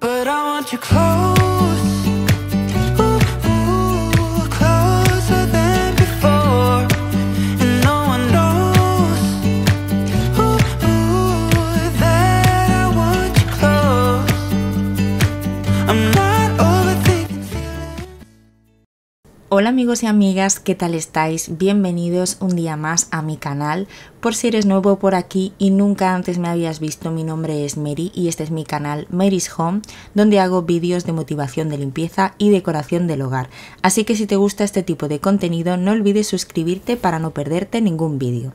But I want you close, ooh, closer than before, and no one knows, that I want you close. I'm not overthinking feelings. Hola amigos y amigas, ¿qué tal estáis? Bienvenidos un día más a mi canal. Por si eres nuevo por aquí y nunca antes me habías visto, mi nombre es Mary y este es mi canal Mary's Home, donde hago vídeos de motivación de limpieza y decoración del hogar. Así que si te gusta este tipo de contenido, no olvides suscribirte para no perderte ningún vídeo.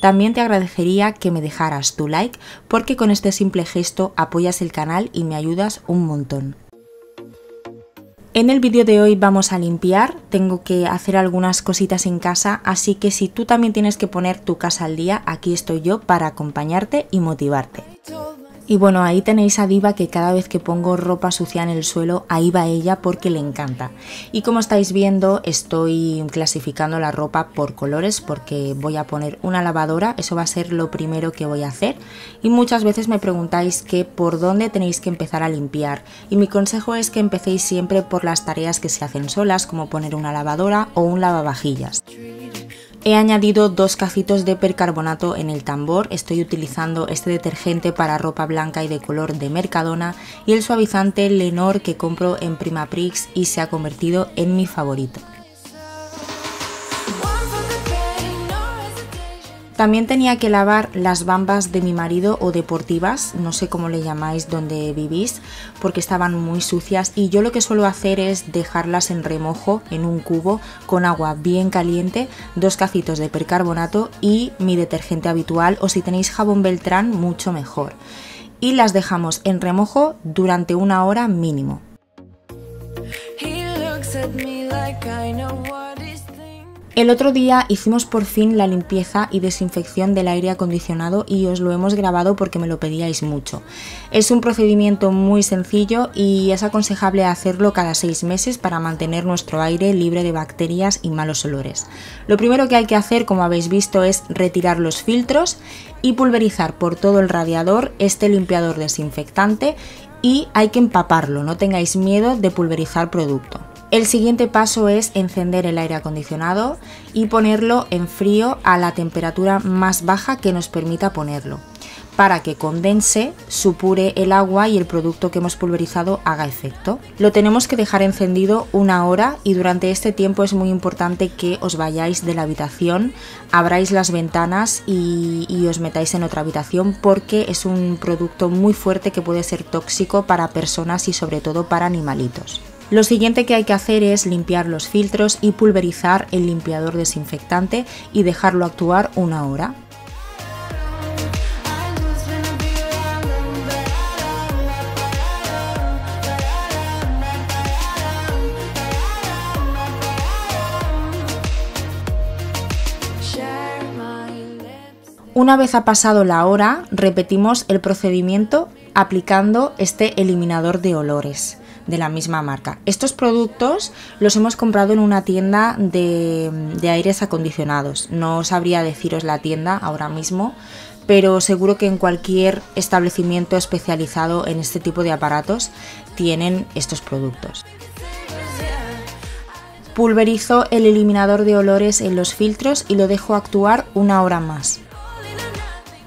También te agradecería que me dejaras tu like, porque con este simple gesto apoyas el canal y me ayudas un montón. En el vídeo de hoy vamos a limpiar, tengo que hacer algunas cositas en casa, así que si tú también tienes que poner tu casa al día, aquí estoy yo para acompañarte y motivarte. Y bueno, ahí tenéis a Diva, que cada vez que pongo ropa sucia en el suelo, ahí va ella porque le encanta. Y como estáis viendo, estoy clasificando la ropa por colores porque voy a poner una lavadora, eso va a ser lo primero que voy a hacer. Y muchas veces me preguntáis que por dónde tenéis que empezar a limpiar. Y mi consejo es que empecéis siempre por las tareas que se hacen solas, como poner una lavadora o un lavavajillas. He añadido 2 cacitos de percarbonato en el tambor, estoy utilizando este detergente para ropa blanca y de color de Mercadona y el suavizante Lenor que compro en Primaprix y se ha convertido en mi favorito. También tenía que lavar las bambas de mi marido o deportivas, no sé cómo le llamáis donde vivís, porque estaban muy sucias y yo lo que suelo hacer es dejarlas en remojo en un cubo con agua bien caliente, 2 cacitos de percarbonato y mi detergente habitual, o si tenéis jabón Beltrán mucho mejor. Y las dejamos en remojo durante 1 hora mínimo. El otro día hicimos por fin la limpieza y desinfección del aire acondicionado y os lo hemos grabado porque me lo pedíais mucho. Es un procedimiento muy sencillo y es aconsejable hacerlo cada 6 meses para mantener nuestro aire libre de bacterias y malos olores. Lo primero que hay que hacer, como habéis visto, es retirar los filtros y pulverizar por todo el radiador este limpiador desinfectante, y hay que empaparlo, no tengáis miedo de pulverizar producto. El siguiente paso es encender el aire acondicionado y ponerlo en frío a la temperatura más baja que nos permita ponerlo, para que condense, supure el agua y el producto que hemos pulverizado haga efecto. Lo tenemos que dejar encendido 1 hora y durante este tiempo es muy importante que os vayáis de la habitación, abráis las ventanas y os metáis en otra habitación, porque es un producto muy fuerte que puede ser tóxico para personas y sobre todo para animalitos. Lo siguiente que hay que hacer es limpiar los filtros y pulverizar el limpiador desinfectante y dejarlo actuar 1 hora. Una vez ha pasado la hora, repetimos el procedimiento aplicando este eliminador de olores de la misma marca. Estos productos los hemos comprado en una tienda de aires acondicionados. No sabría deciros la tienda ahora mismo, pero seguro que en cualquier establecimiento especializado en este tipo de aparatos tienen estos productos. Pulverizo el eliminador de olores en los filtros y lo dejo actuar 1 hora más.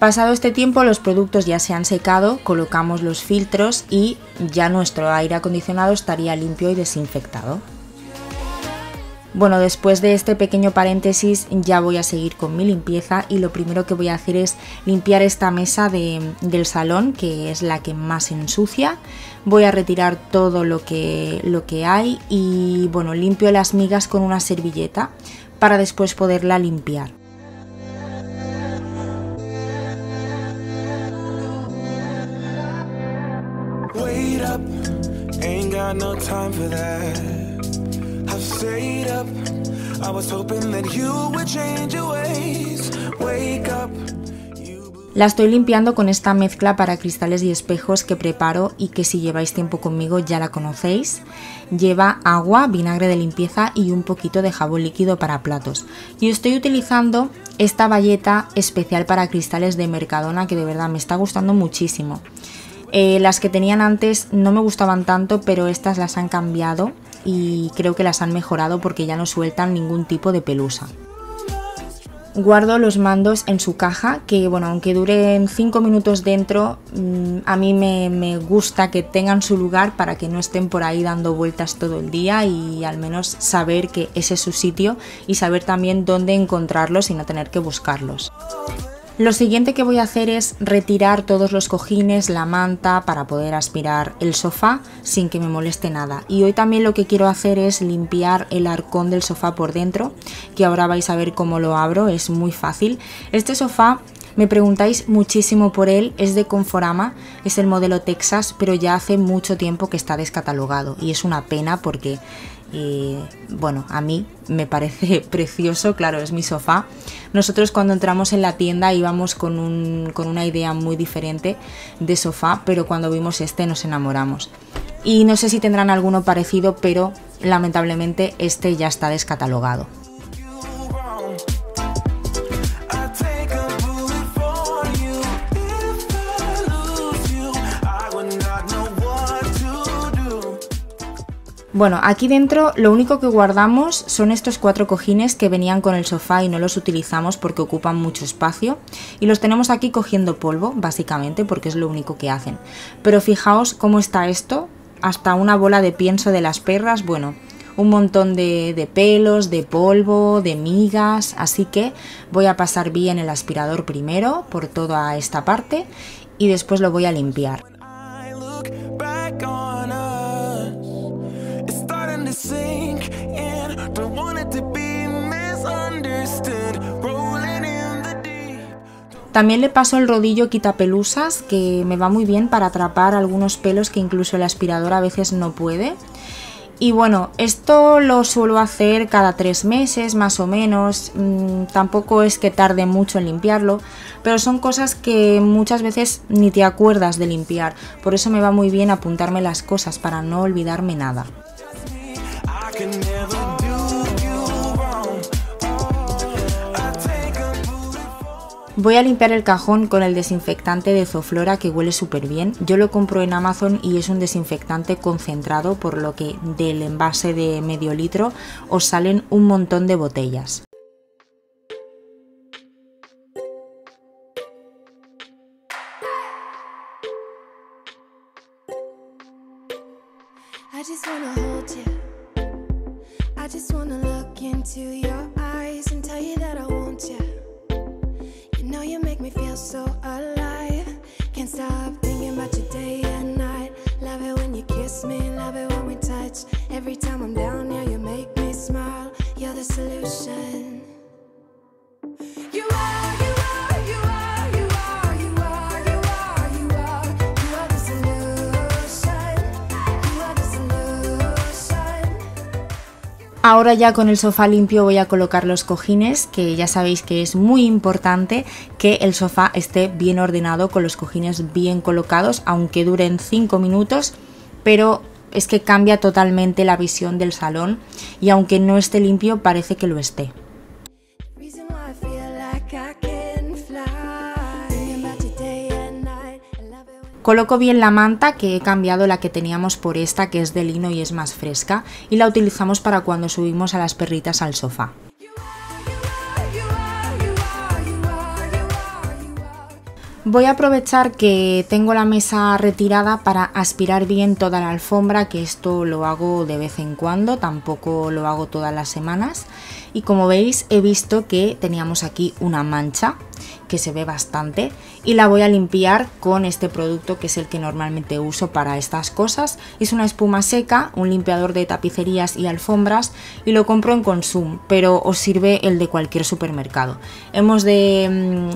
Pasado este tiempo, los productos ya se han secado, colocamos los filtros y ya nuestro aire acondicionado estaría limpio y desinfectado. Bueno, después de este pequeño paréntesis ya voy a seguir con mi limpieza y lo primero que voy a hacer es limpiar esta mesa del salón, que es la que más se ensucia. Voy a retirar todo lo que hay y bueno, limpio las migas con una servilleta para después poderla limpiar. Wait up, ain't got no time for that. I've stayed up, I was hoping that you would change your ways. Wake up. La estoy limpiando con esta mezcla para cristales y espejos que preparo y que si lleváis tiempo conmigo ya la conocéis. Lleva agua, vinagre de limpieza y un poquito de jabón líquido para platos. Y estoy utilizando esta bayeta especial para cristales de Mercadona que de verdad me está gustando muchísimo. Las que tenían antes no me gustaban tanto, pero estas las han cambiado y creo que las han mejorado porque ya no sueltan ningún tipo de pelusa. Guardo los mandos en su caja, que bueno, aunque duren 5 minutos dentro, a mí me gusta que tengan su lugar para que no estén por ahí dando vueltas todo el día y al menos saber que ese es su sitio y saber también dónde encontrarlos y no tener que buscarlos. Lo siguiente que voy a hacer es retirar todos los cojines, la manta, para poder aspirar el sofá sin que me moleste nada. Y hoy también lo que quiero hacer es limpiar el arcón del sofá por dentro, que ahora vais a ver cómo lo abro, es muy fácil. Este sofá, me preguntáis muchísimo por él, es de Conforama, es el modelo Texas, pero ya hace mucho tiempo que está descatalogado y es una pena porque... bueno, a mí me parece precioso, claro, es mi sofá. Nosotros cuando entramos en la tienda íbamos con una idea muy diferente de sofá, pero cuando vimos este nos enamoramos. Y no sé si tendrán alguno parecido, pero lamentablemente este ya está descatalogado. Bueno, aquí dentro lo único que guardamos son estos 4 cojines que venían con el sofá y no los utilizamos porque ocupan mucho espacio y los tenemos aquí cogiendo polvo, básicamente, porque es lo único que hacen. Pero fijaos cómo está esto, hasta una bola de pienso de las perras, bueno, un montón de pelos, de polvo, de migas, así que voy a pasar bien el aspirador primero por toda esta parte y después lo voy a limpiar. También le paso el rodillo quitapelusas, que me va muy bien para atrapar algunos pelos que incluso el aspirador a veces no puede. Y bueno, esto lo suelo hacer cada 3 meses más o menos, tampoco es que tarde mucho en limpiarlo, pero son cosas que muchas veces ni te acuerdas de limpiar, por eso me va muy bien apuntarme las cosas para no olvidarme nada. Voy a limpiar el cajón con el desinfectante de Zoflora, que huele súper bien. Yo lo compro en Amazon y es un desinfectante concentrado, por lo que del envase de medio litro os salen un montón de botellas. Know you make me feel so alive. Can't stop thinking about you day and night. Love it when you kiss me, love it when we touch. Every time I'm down, yeah, you make me smile. You're the solution. You are, you are, you are, you are, you are, you are, you are. You are the solution. You are the solution. Ahora ya con el sofá limpio voy a colocar los cojines, que ya sabéis que es muy importante que el sofá esté bien ordenado, con los cojines bien colocados, aunque duren 5 minutos, pero es que cambia totalmente la visión del salón y aunque no esté limpio parece que lo esté. Coloco bien la manta, que he cambiado la que teníamos por esta, que es de lino y es más fresca, y la utilizamos para cuando subimos a las perritas al sofá. Voy a aprovechar que tengo la mesa retirada para aspirar bien toda la alfombra, que esto lo hago de vez en cuando, tampoco lo hago todas las semanas. Y como veis, he visto que teníamos aquí una mancha que se ve bastante y la voy a limpiar con este producto, que es el que normalmente uso para estas cosas. Es una espuma seca, un limpiador de tapicerías y alfombras, y lo compro en Consum, pero os sirve el de cualquier supermercado. Hemos de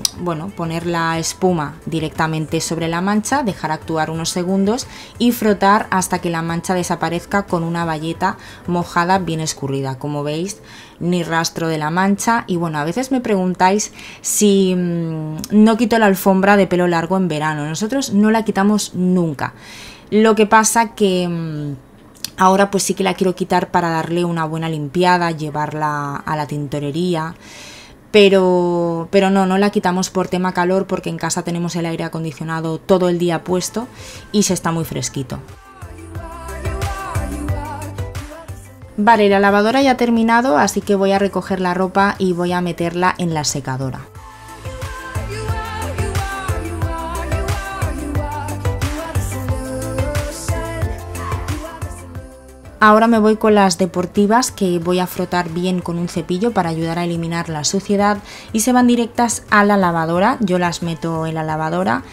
poner la espuma directamente sobre la mancha, dejar actuar unos segundos y frotar hasta que la mancha desaparezca con una bayeta mojada bien escurrida. Como veis, ni rastro de la mancha. Y bueno, a veces me preguntáis si no quito la alfombra de pelo largo en verano. Nosotros no la quitamos nunca. Lo que pasa que ahora pues sí que la quiero quitar para darle una buena limpiada, llevarla a la tintorería. pero no la quitamos por tema calor porque en casa tenemos el aire acondicionado todo el día puesto y se está muy fresquito. Vale, la lavadora ya ha terminado, así que voy a recoger la ropa y voy a meterla en la secadora. Ahora me voy con las deportivas que voy a frotar bien con un cepillo para ayudar a eliminar la suciedad y se van directas a la lavadora. Yo las meto en la lavadora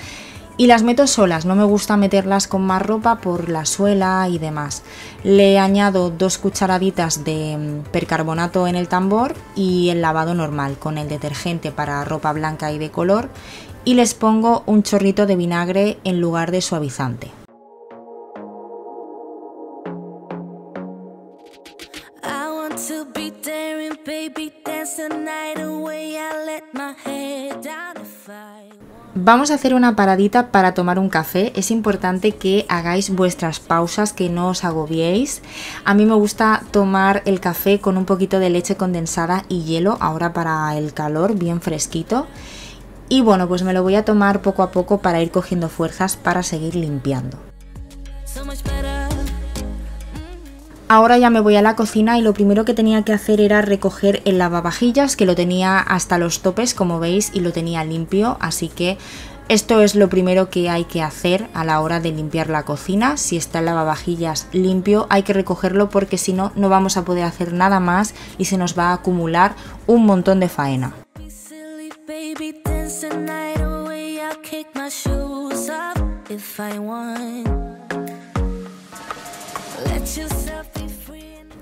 y las meto solas, no me gusta meterlas con más ropa por la suela y demás. Le añado 2 cucharaditas de percarbonato en el tambor y el lavado normal con el detergente para ropa blanca y de color y les pongo un chorrito de vinagre en lugar de suavizante. Vamos a hacer una paradita para tomar un café. Es importante que hagáis vuestras pausas, que no os agobiéis. A mí me gusta tomar el café con un poquito de leche condensada y hielo, ahora para el calor, bien fresquito. Y bueno, pues me lo voy a tomar poco a poco para ir cogiendo fuerzas para seguir limpiando. Ahora ya me voy a la cocina y lo primero que tenía que hacer era recoger el lavavajillas, que lo tenía hasta los topes, como veis, y lo tenía limpio, así que esto es lo primero que hay que hacer a la hora de limpiar la cocina. Si está el lavavajillas limpio, hay que recogerlo porque si no, no vamos a poder hacer nada más y se nos va a acumular un montón de faena.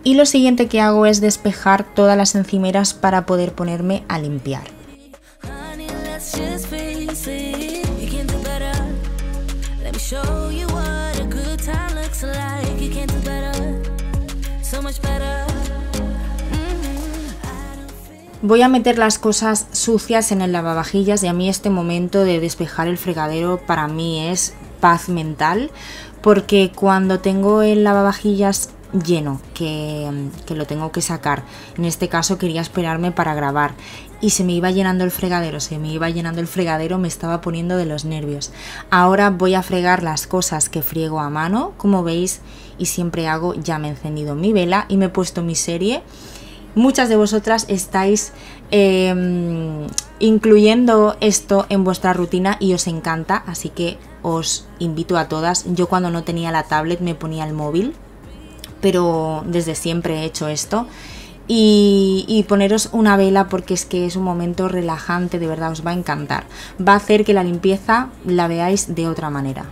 Y lo siguiente que hago es despejar todas las encimeras para poder ponerme a limpiar. Voy a meter las cosas sucias en el lavavajillas y a mí este momento de despejar el fregadero para mí es paz mental, porque cuando tengo el lavavajillas lleno, que lo tengo que sacar, en este caso quería esperarme para grabar y se me iba llenando el fregadero, me estaba poniendo de los nervios. Ahora voy a fregar las cosas que friego a mano, como veis, y siempre hago, ya me he encendido mi vela y me he puesto mi serie. Muchas de vosotras estáis incluyendo esto en vuestra rutina y os encanta, así que os invito a todas. Yo cuando no tenía la tablet me ponía el móvil, pero desde siempre he hecho esto. Y poneros una vela porque es que es un momento relajante, de verdad os va a encantar. Va a hacer que la limpieza la veáis de otra manera.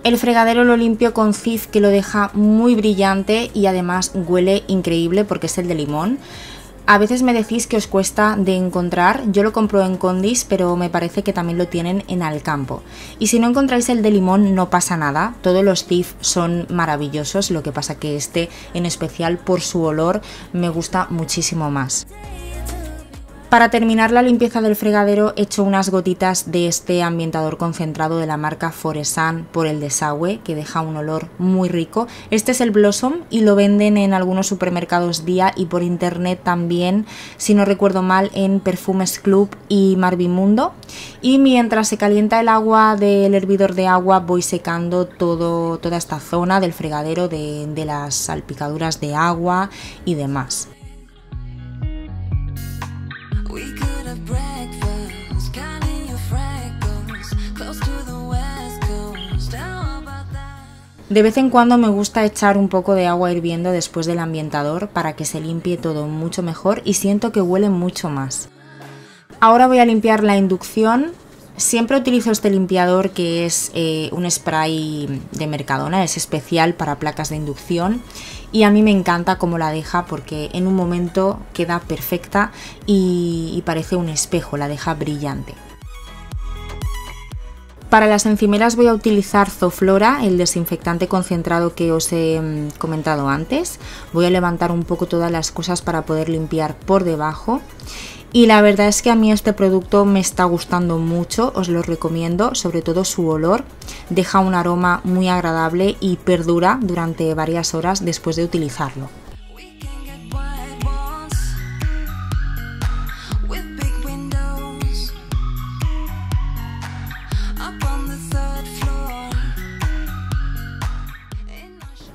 El fregadero lo limpio con Cif, que lo deja muy brillante y además huele increíble porque es el de limón. A veces me decís que os cuesta de encontrar, yo lo compro en Condis, pero me parece que también lo tienen en Alcampo. Y si no encontráis el de limón no pasa nada, todos los Cif son maravillosos, lo que pasa que este en especial por su olor me gusta muchísimo más. Para terminar la limpieza del fregadero he hecho unas gotitas de este ambientador concentrado de la marca Foresan por el desagüe, que deja un olor muy rico. Este es el Blossom y lo venden en algunos supermercados Día y por internet también, si no recuerdo mal, en Perfumes Club y Marvimundo. Y mientras se calienta el agua del hervidor de agua voy secando toda esta zona del fregadero de las salpicaduras de agua y demás. De vez en cuando me gusta echar un poco de agua hirviendo después del ambientador para que se limpie todo mucho mejor y siento que huele mucho más. Ahora voy a limpiar la inducción. Siempre utilizo este limpiador que es un spray de Mercadona, es especial para placas de inducción y a mí me encanta cómo la deja porque en un momento queda perfecta y parece un espejo, la deja brillante. Para las encimeras voy a utilizar Zoflora, el desinfectante concentrado que os he comentado antes. Voy a levantar un poco todas las cosas para poder limpiar por debajo. Y la verdad es que a mí este producto me está gustando mucho, os lo recomiendo, sobre todo su olor, deja un aroma muy agradable y perdura durante varias horas después de utilizarlo.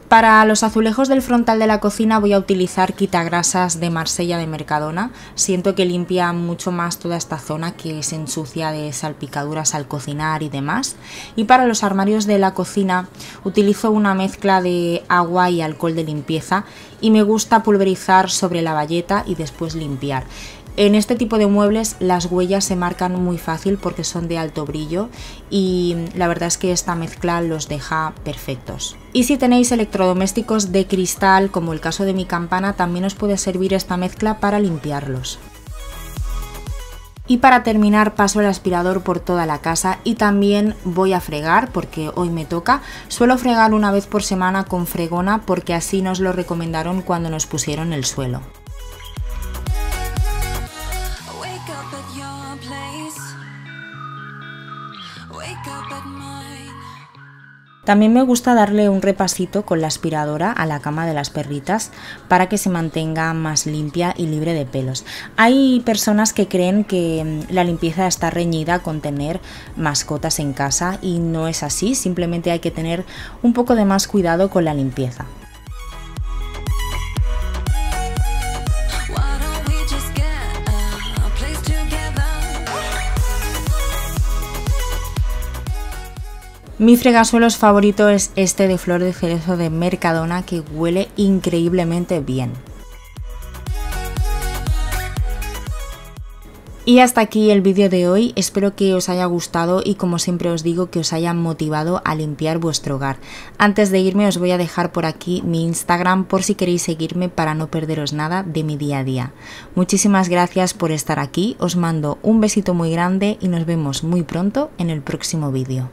Para los azulejos del frontal de la cocina voy a utilizar quitagrasas de Marsella de Mercadona. Siento que limpia mucho más toda esta zona que se ensucia de salpicaduras al cocinar y demás. Y para los armarios de la cocina utilizo una mezcla de agua y alcohol de limpieza y me gusta pulverizar sobre la bayeta y después limpiar. En este tipo de muebles las huellas se marcan muy fácil porque son de alto brillo y la verdad es que esta mezcla los deja perfectos. Y si tenéis electrodomésticos de cristal, como el caso de mi campana, también os puede servir esta mezcla para limpiarlos. Y para terminar paso el aspirador por toda la casa y también voy a fregar porque hoy me toca. Suelo fregar una vez por semana con fregona porque así nos lo recomendaron cuando nos pusieron el suelo. También me gusta darle un repasito con la aspiradora a la cama de las perritas para que se mantenga más limpia y libre de pelos. Hay personas que creen que la limpieza está reñida con tener mascotas en casa y no es así, simplemente hay que tener un poco de más cuidado con la limpieza. Mi fregasuelos favorito es este de flor de cerezo de Mercadona que huele increíblemente bien. Y hasta aquí el vídeo de hoy, espero que os haya gustado y como siempre os digo que os haya motivado a limpiar vuestro hogar. Antes de irme os voy a dejar por aquí mi Instagram por si queréis seguirme para no perderos nada de mi día a día. Muchísimas gracias por estar aquí, os mando un besito muy grande y nos vemos muy pronto en el próximo vídeo.